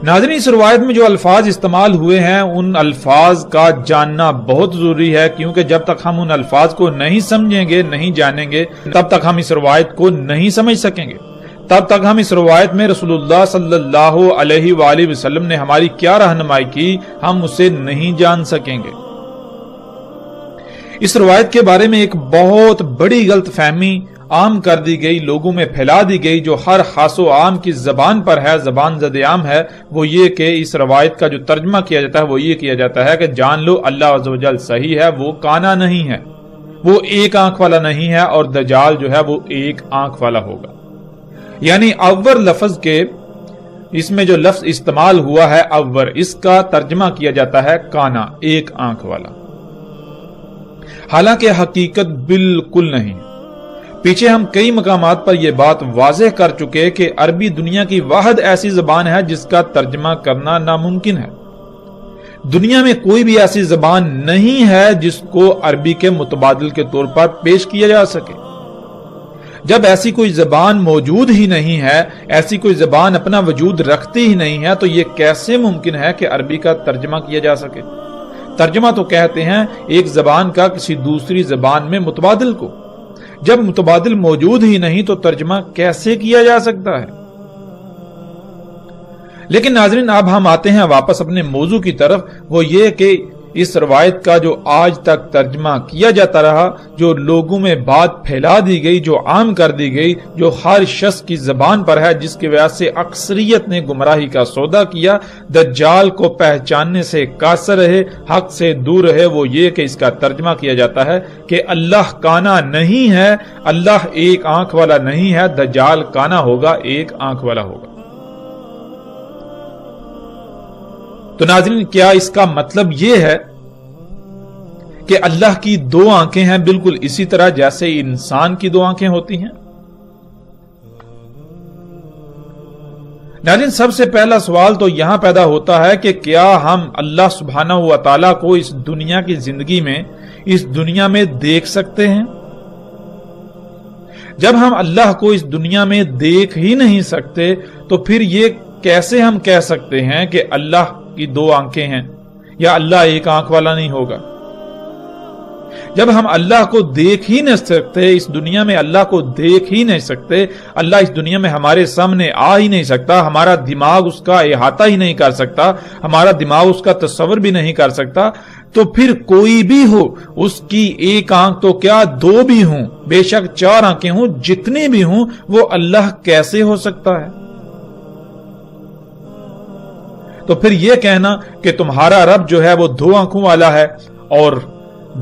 Speaker 1: ناظرین اس روایت میں جو الفاظ استعمال ہوئے ہیں، ان الفاظ کا جاننا بہت ضروری ہے، کیونکہ جب تک ہم ان الفاظ کو نہیں سمجھیں گے، نہیں جانیں گے، تب تک ہم اس روایت کو نہیں سمجھ سکیں گے، تب تک ہم اس روایت میں رسول اللہ صلی اللہ علیہ وآلہ وسلم نے ہماری کیا رہنمائی کی، ہم اسے نہیں جان سکیں گے۔ اس روایت کے بارے میں ایک بہت بڑی غلط فہمی عام کر دی گئی، لوگوں میں پھیلا دی گئی، جو ہر خاص و عام کی زبان پر ہے، زبان زد عام ہے، وہ یہ کہ اس روایت کا جو ترجمہ کیا جاتا ہے وہ یہ کیا جاتا ہے کہ جان لو اللہ عز و جل صحیح ہے، وہ کانا نہیں ہے، وہ ایک آنکھ والا نہیں ہے، اور دجال جو ہے وہ ایک آنکھ والا ہوگا۔ یعنی عور لفظ کے اس میں جو لفظ استعمال ہوا ہے عور، اس کا ترجمہ کیا جاتا ہے کانا، ایک آنکھ والا، حالانکہ حقیقت بالکل نہیں۔ پیچھے ہم کئی مقامات پر یہ بات واضح کر چکے کہ عربی دنیا کی واحد ایسی زبان ہے جس کا ترجمہ کرنا ناممکن ہے۔ دنیا میں کوئی بھی ایسی زبان نہیں ہے جس کو عربی کے متبادل کے طور پر پیش کیا جا سکے۔ جب ایسی کوئی زبان موجود ہی نہیں ہے، ایسی کوئی زبان اپنا وجود رکھتی ہی نہیں ہے، تو یہ کیسے ممکن ہے کہ عربی کا ترجمہ کیا جا سکے؟ ترجمہ تو کہتے ہیں ایک زبان کا کسی دوسری زبان میں متبادل کو۔ جب متبادل موجود ہی نہیں تو ترجمہ کیسے کیا جا سکتا ہے؟ لیکن ناظرین اب ہم آتے ہیں واپس اپنے موضوع کی طرف، وہ یہ کہ اس روایت کا جو آج تک ترجمہ کیا جاتا رہا، جو لوگوں میں بات پھیلا دی گئی، جو عام کر دی گئی، جو ہر شخص کی زبان پر ہے، جس کی وجہ سے اکثریت نے گمراہی کا سودا کیا، دجال کو پہچاننے سے قاصر رہے، حق سے دور رہے، وہ یہ کہ اس کا ترجمہ کیا جاتا ہے کہ اللہ کانا نہیں ہے، اللہ ایک آنکھ والا نہیں ہے، دجال کانا ہوگا، ایک آنکھ والا ہوگا۔ تو ناظرین، کیا اس کا مطلب یہ ہے کہ اللہ کی دو آنکھیں ہیں، بالکل اسی طرح جیسے انسان کی دو آنکھیں ہوتی ہیں؟ ناظرین، سب سے پہلا سوال تو یہاں پیدا ہوتا ہے کہ کیا ہم اللہ سبحانہ و تعالیٰ کو اس دنیا کی زندگی میں، اس دنیا میں دیکھ سکتے ہیں؟ جب ہم اللہ کو اس دنیا میں دیکھ ہی نہیں سکتے تو پھر یہ کیسے ہم کہہ سکتے ہیں کہ اللہ کی دو آنکھیں ہیں یا اللہ ایک آنکھ والا نہیں ہوگا؟ جب ہم اللہ کو دیکھ ہی نہیں سکتے، اس دنیا میں اللہ کو دیکھ ہی نہیں سکتے، اللہ اس دنیا میں ہمارے سامنے آ ہی نہیں سکتا، ہمارا دماغ اس کا احاطہ ہی نہیں کر سکتا، ہمارا دماغ اس کا تصور بھی نہیں کر سکتا، تو پھر کوئی بھی ہو، اس کی ایک آنکھ تو کیا دو بھی ہوں، بے شک چار آنکھیں ہوں، جتنی بھی ہوں، وہ اللہ کیسے ہو سکتا ہے؟ تو پھر یہ کہنا کہ تمہارا رب جو ہے وہ دو آنکھوں والا ہے اور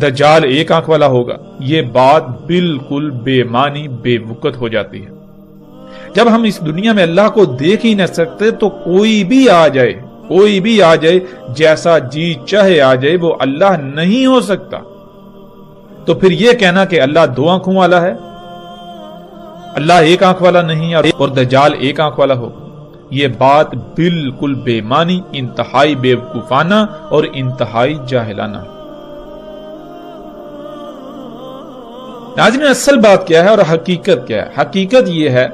Speaker 1: دجال ایک آنکھ والا ہوگا، یہ بات بالکل بے معنی، بے وقت ہو جاتی ہے۔ جب ہم اس دنیا میں اللہ کو دیکھ ہی نہیں سکتے تو کوئی بھی آ جائے جیسا جی چاہے آ جائے، وہ اللہ نہیں ہو سکتا۔ تو پھر یہ کہنا کہ اللہ دو آنکھوں والا ہے، اللہ ایک آنکھ والا نہیں اور دجال ایک آنکھ والا ہوگا، یہ بات بالکل بے معنی، انتہائی بے وقوفانہ اور انتہائی جاہلانہ ہے۔ ناظرین، اصل بات کیا ہے اور حقیقت کیا ہے؟ حقیقت یہ ہے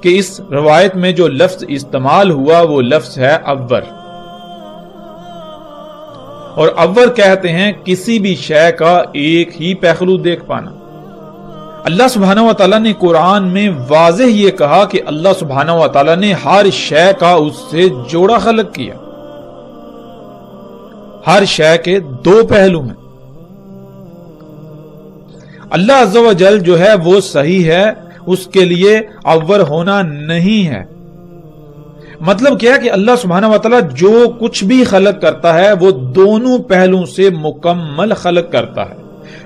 Speaker 1: کہ اس روایت میں جو لفظ استعمال ہوا وہ لفظ ہے عور، اور عور کہتے ہیں کسی بھی شے کا ایک ہی پہلو دیکھ پانا۔ اللہ سبحانہ و تعالیٰ نے قرآن میں واضح یہ کہا کہ اللہ سبحانہ و تعالیٰ نے ہر شے کا اس سے جوڑا خلق کیا، ہر شے کے دو پہلو ہیں۔ اللہ عز و جل جو ہے وہ صحیح ہے، اس کے لیے عور ہونا نہیں ہے۔ مطلب کیا ہے کہ اللہ سبحانہ و تعالیٰ جو کچھ بھی خلق کرتا ہے وہ دونوں پہلوؤں سے مکمل خلق کرتا ہے،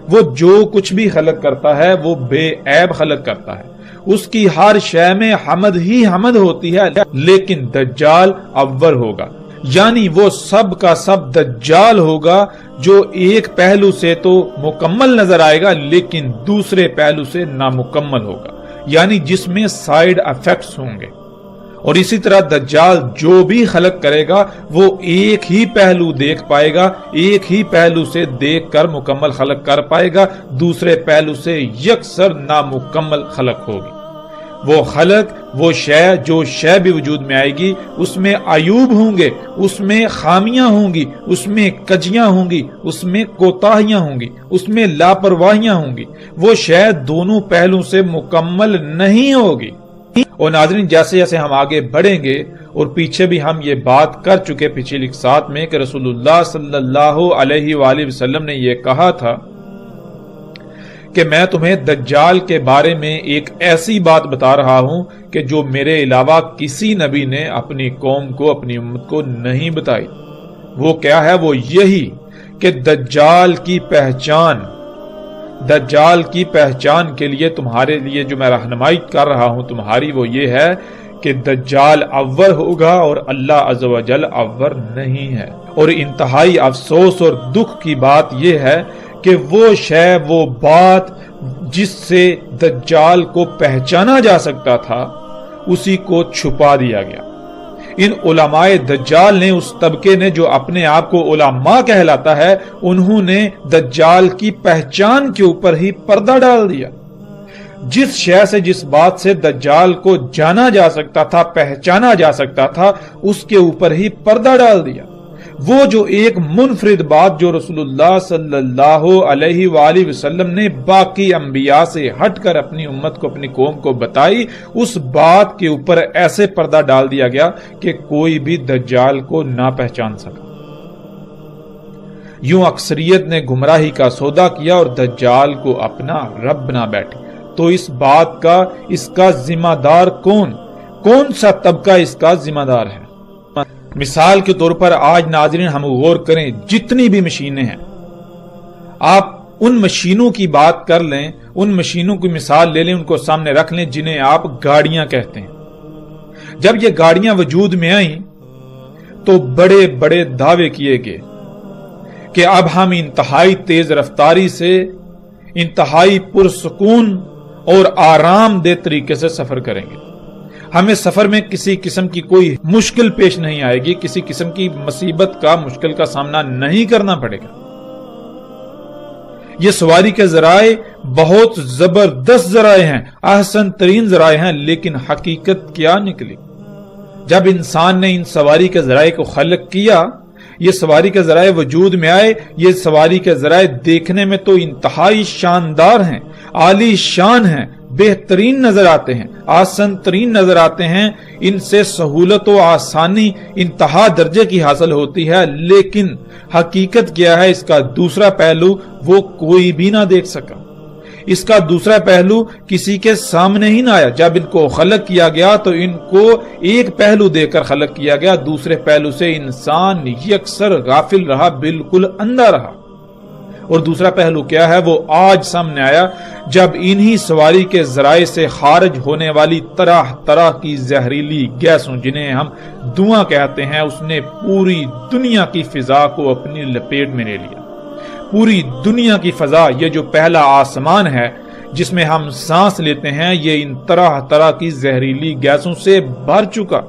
Speaker 1: وہ جو کچھ بھی خلق کرتا ہے وہ بے عیب خلق کرتا ہے، اس کی ہر شے میں حمد ہی حمد ہوتی ہے، لیکن دجال عور ہوگا، یعنی وہ سب کا سب دجال ہوگا جو ایک پہلو سے تو مکمل نظر آئے گا لیکن دوسرے پہلو سے نامکمل ہوگا، یعنی جس میں سائیڈ ایفیکٹس ہوں گے۔ اور اسی طرح دجال جو بھی خلق کرے گا وہ ایک ہی پہلو دیکھ پائے گا، ایک ہی پہلو سے دیکھ کر مکمل خلق کر پائے گا، دوسرے پہلو سے یکسر نامکمل خلق ہوگی۔ وہ خلق، وہ شے، جو شے بھی وجود میں آئے گی اس میں عیوب ہوں گے، اس میں خامیاں ہوں گی، اس میں کجیاں ہوں گی، اس میں کوتاہیاں ہوں گی، اس میں لاپرواہیاں ہوں گی، وہ شے دونوں پہلوں سے مکمل نہیں ہوگی۔ اور ناظرین، جیسے جیسے ہم آگے بڑھیں گے، اور پیچھے بھی ہم یہ بات کر چکے پچھلی اقساط میں کہ رسول اللہ صلی اللہ علیہ وآلہ وسلم نے یہ کہا تھا کہ میں تمہیں دجال کے بارے میں ایک ایسی بات بتا رہا ہوں کہ جو میرے علاوہ کسی نبی نے اپنی قوم کو، اپنی امت کو نہیں بتائی۔ وہ کیا ہے؟ وہ یہی کہ دجال کی پہچان کے لیے تمہارے لیے جو میں رہنمائی کر رہا ہوں تمہاری، وہ یہ ہے کہ دجال عور ہوگا اور اللہ عز و جل عور نہیں ہے۔ اور انتہائی افسوس اور دکھ کی بات یہ ہے کہ وہ شے، وہ بات جس سے دجال کو پہچانا جا سکتا تھا، اسی کو چھپا دیا گیا۔ ان علماء دجال نے، اس طبقے نے جو اپنے آپ کو علماء کہلاتا ہے، انہوں نے دجال کی پہچان کے اوپر ہی پردہ ڈال دیا۔ جس شے سے، جس بات سے دجال کو جانا جا سکتا تھا، پہچانا جا سکتا تھا، اس کے اوپر ہی پردہ ڈال دیا۔ وہ جو ایک منفرد بات جو رسول اللہ صلی اللہ علیہ وآلہ وسلم نے باقی انبیاء سے ہٹ کر اپنی امت کو، اپنی قوم کو بتائی، اس بات کے اوپر ایسے پردہ ڈال دیا گیا کہ کوئی بھی دجال کو نہ پہچان سکا۔ یوں اکثریت نے گمراہی کا سودا کیا اور دجال کو اپنا رب بنا بیٹھی۔ تو اس بات کا اس کا ذمہ دار کون سا طبقہ اس کا ذمہ دار ہے؟ مثال کے طور پر آج ناظرین ہم غور کریں، جتنی بھی مشینیں ہیں، آپ ان مشینوں کی بات کر لیں، ان مشینوں کی مثال لے لیں، ان کو سامنے رکھ لیں جنہیں آپ گاڑیاں کہتے ہیں۔ جب یہ گاڑیاں وجود میں آئیں تو بڑے بڑے دعوے کیے گئے کہ اب ہم انتہائی تیز رفتاری سے انتہائی پرسکون اور آرام دہ طریقے سے سفر کریں گے، ہمیں سفر میں کسی قسم کی کوئی مشکل پیش نہیں آئے گی، کسی قسم کی مصیبت کا مشکل کا سامنا نہیں کرنا پڑے گا۔ یہ سواری کے ذرائع بہت زبردست ذرائع ہیں، احسن ترین ذرائع ہیں، لیکن حقیقت کیا نکلی؟ جب انسان نے ان سواری کے ذرائع کو خلق کیا، یہ سواری کے ذرائع وجود میں آئے، یہ سواری کے ذرائع دیکھنے میں تو انتہائی شاندار ہیں، عالی شان ہیں، بہترین نظر آتے ہیں، آسان ترین نظر آتے ہیں، ان سے سہولت و آسانی انتہا درجے کی حاصل ہوتی ہے، لیکن حقیقت کیا ہے؟ اس کا دوسرا پہلو وہ کوئی بھی نہ دیکھ سکا، اس کا دوسرا پہلو کسی کے سامنے ہی نہ آیا۔ جب ان کو خلق کیا گیا تو ان کو ایک پہلو دے کر خلق کیا گیا، دوسرے پہلو سے انسان یکسر غافل رہا، بالکل اندھا رہا۔ اور دوسرا پہلو کیا ہے؟ وہ آج سامنے آیا جب انہی سواری کے ذرائع سے خارج ہونے والی طرح طرح کی زہریلی گیسوں، جنہیں ہم دھواں کہتے ہیں، اس نے پوری دنیا کی فضا کو اپنی لپیٹ میں لے لیا۔ پوری دنیا کی فضا، یہ جو پہلا آسمان ہے جس میں ہم سانس لیتے ہیں، یہ ان طرح طرح کی زہریلی گیسوں سے بھر چکا،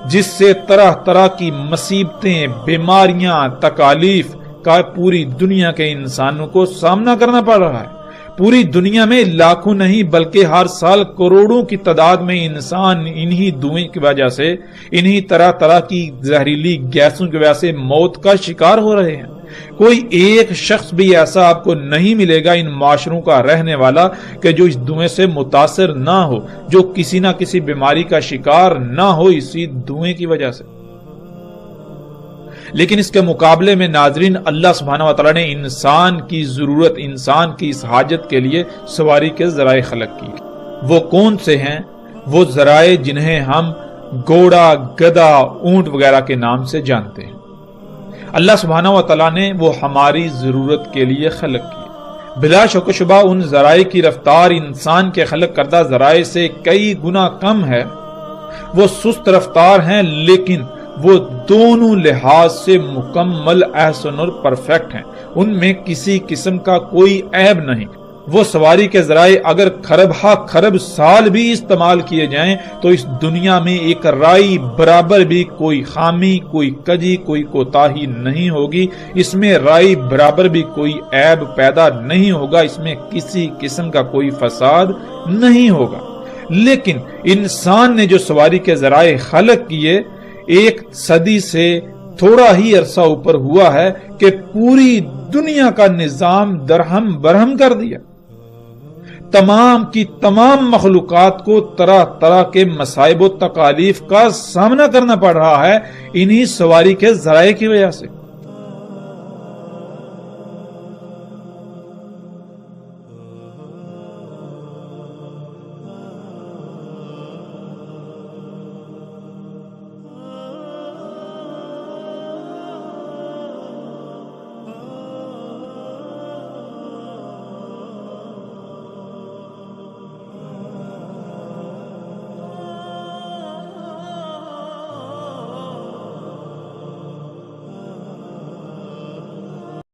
Speaker 1: جس سے طرح طرح کی مصیبتیں، بیماریاں، تکالیف کا پوری دنیا کے انسانوں کو سامنا کرنا پڑ رہا ہے۔ پوری دنیا میں لاکھوں نہیں بلکہ ہر سال کروڑوں کی تعداد میں انسان انہی دھوئیں کی وجہ سے، انہی طرح طرح کی زہریلی گیسوں کی وجہ سے موت کا شکار ہو رہے ہیں۔ کوئی ایک شخص بھی ایسا آپ کو نہیں ملے گا ان معاشروں کا رہنے والا کہ جو اس دھوئیں سے متاثر نہ ہو، جو کسی نہ کسی بیماری کا شکار نہ ہو اسی دھوئیں کی وجہ سے۔ لیکن اس کے مقابلے میں ناظرین، اللہ سبحانہ و تعالیٰ نے انسان کی ضرورت، انسان کی اس حاجت کے لیے سواری کے ذرائع خلق کی۔ وہ کون سے ہیں؟ وہ ذرائع جنہیں ہم گھوڑا، گدھا، اونٹ وغیرہ کے نام سے جانتے ہیں۔ اللہ سبحانہ و تعالیٰ نے وہ ہماری ضرورت کے لیے خلق کی۔ بلا شک و شبہ ان ذرائع کی رفتار انسان کے خلق کردہ ذرائع سے کئی گنا کم ہے، وہ سست رفتار ہیں، لیکن وہ دونوں لحاظ سے مکمل، احسن اور پرفیکٹ ہیں، ان میں کسی قسم کا کوئی عیب نہیں۔ وہ سواری کے ذرائع اگر خرب خرب سال بھی استعمال کیے جائیں تو اس دنیا میں ایک رائی برابر بھی کوئی خامی، کوئی کجی، کوئی کوتاہی نہیں ہوگی، اس میں رائی برابر بھی کوئی عیب پیدا نہیں ہوگا، اس میں کسی قسم کا کوئی فساد نہیں ہوگا۔ لیکن انسان نے جو سواری کے ذرائع خلق کیے، ایک صدی سے تھوڑا ہی عرصہ اوپر ہوا ہے کہ پوری دنیا کا نظام درہم برہم کر دیا۔ تمام کی تمام مخلوقات کو طرح طرح کے مصائب و تکالیف کا سامنا کرنا پڑ رہا ہے انہی سواری کے ذرائع کی وجہ سے۔